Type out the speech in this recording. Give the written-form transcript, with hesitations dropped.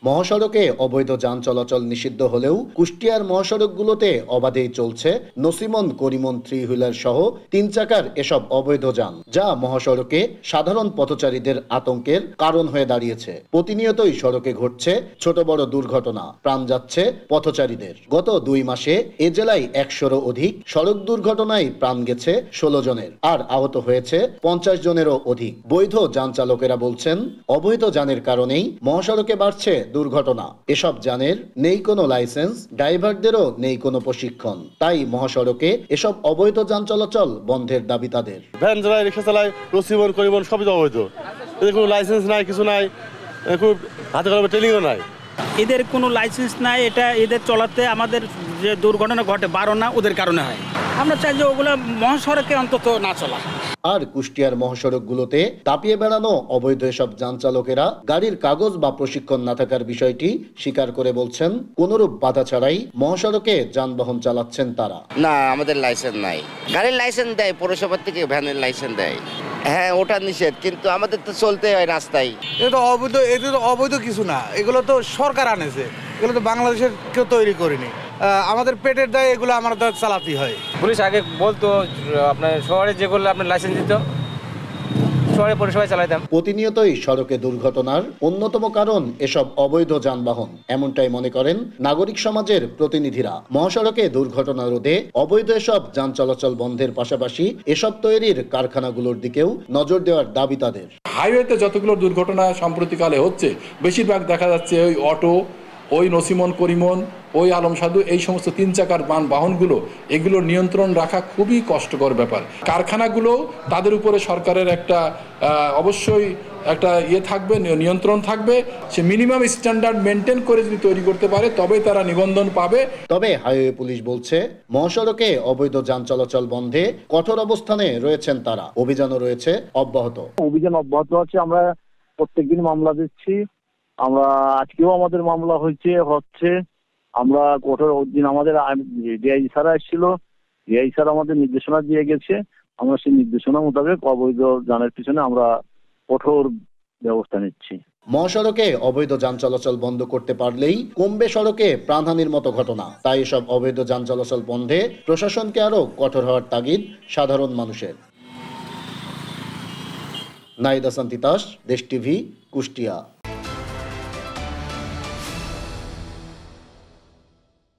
মহাসড়কে অবৈধ যান চলাচল নিষিদ্ধ হলেও কুষ্টিয়ার মহাসড়কগুলোতে অবাধেই চলছে নসিমন করিমন থ্রি হুইলার সহ 3 চাকার এসব অবৈধ যান, যা মহাসড়কে সাধারণ পথচারীদের আতঙ্কের কারণ হয়ে দাঁড়িয়েছে। প্রতিনিয়তই সড়কে ঘটছে ছোট বড় দুর্ঘটনা, প্রাণ যাচ্ছে পথচারীদের। গত 2 মাসে এ জেলায় 100-এরও অধিক সড়ক দুর্ঘটনায় প্রাণ গেছে 16 জনের, আর আহত হয়েছে 50 জনেরও অধিক। বৈধ যান চালকেরা বলছেন, অবৈধ যানের কারণেই মহাসড়কে বাড়ছে দুর্ঘটনা। এসব যানের নেই কোনো লাইসেন্স, ড্রাইভারদেরও নেই কোনো প্রশিক্ষণ। তাই মহাসড়কে এসব অবৈধ যান চলাচল বন্ধের দাবি তাদের। ভ্যান চালায়, রিক্সা চালায়, রসিবন করিবন সবই তো অবৈধ। এদের কোনো লাইসেন্স নাই, কিছু নাই, হাতে কলমে ট্রেনিংও নাই। এদের কোনো লাইসেন্স নাই, এটা এদের চলাতে আমাদের যে দুর্ঘটনা ঘটে 12 না ওদের কারণে হয়। আমরা চাই যে ওগুলো মহাসড়কে অন্তত না চলা। আর কুষ্টিয়ার মহাসড়কগুলোতে দাপিয়ে বেড়ানো অবৈধ এসব যান চালকেরা গাড়ির কাগজ বা প্রশিক্ষণ না থাকার বিষয়টি স্বীকার করে বলছেন, কোনরূপ বাধা ছাড়াই মহাসড়কে যানবাহন চালাচ্ছেন তারা। না, আমাদের লাইসেন্স নাই। গাড়ির লাইসেন্স দেয় পৌরসভা থেকে, ভ্যানের লাইসেন্স দেয়। হ্যাঁ, ওটা নিষেধ, কিন্তু আমাদের তো চলতে হয় রাস্তায়। এটা তো অবৈধ কিছু না, এগুলো তো সরকার আনেছে, এগুলো তো বাংলাদেশের কেউ তৈরি করেনি। আমাদের পেটের দায় এগুলো আমাদের চালাতেই হয়। পুলিশ আগে বলতো আপনার শহরে যেগুলো আপনার লাইসেন্স দিত, শহরে পরিষেবায় চালাইতাম। প্রতিনিয়তই সড়কে দুর্ঘটনার অন্যতম কারণ এসব অবৈধ যানবাহন, এমনটাই মনে করেন নাগরিক সমাজের প্রতিনিধিরা। মহাসড়কে দুর্ঘটনা রোধে অবৈধ এসব যান চলাচল বন্ধের পাশাপাশি এসব তৈরির কারখানাগুলোর দিকেও নজর দেওয়ার দাবি তাদের। হাইওয়েতে যতগুলো দুর্ঘটনা সাম্প্রতিককালে হচ্ছে, বেশিরভাগ দেখা যাচ্ছে ওই অটো, ওই নসিমন করিমন, ওই আলম সাধু, এই সমস্ত 3 চাকার বাহনগুলো, এগুলো নিয়ন্ত্রণ রাখা খুবই কষ্টকর ব্যাপার। কারখানাগুলো তাদের উপরে সরকারের একটা অবশ্যই একটা থাকবে, নিয়ন্ত্রণ থাকবে। সে মিনিমাম স্ট্যান্ডার্ড মেনটেন করে যদি তৈরি করতে পারে তবেই তারা নিবন্ধন পাবে। তবে হাইওয়ে পুলিশ বলছে, মহাসড়কে অবৈধ যান চলাচল বন্ধে কঠোর অবস্থানে রয়েছেন তারা। অভিযানও রয়েছে অব্যাহত। অভিযান অব্যাহত আছে। আমরা প্রত্যেকদিন মামলা দিচ্ছি। আমরা আজকেও আমাদের মামলা হচ্ছে। আমরা কঠোর দিন আমাদের ডিআইজি স্যার এসেছিল, ডিআইজি স্যার আমাদের নির্দেশনা দিয়ে গেছে। আমরা সেই নির্দেশনা মোতাবেক অবৈধ যানের পিছনে আমরা কঠোর ব্যবস্থা নিচ্ছি। মহাসড়কে অবৈধ যান চলাচল বন্ধ করতে পারলেই কমবে সড়কে প্রাণহানির মতো ঘটনা। তাই এসব অবৈধ যান চলাচল বন্ধে প্রশাসনকে আরো কঠোর হওয়ার তাগিদ সাধারণ মানুষের। নাইদা সান্তিতাস, দেশ টিভি, কুষ্টিয়া।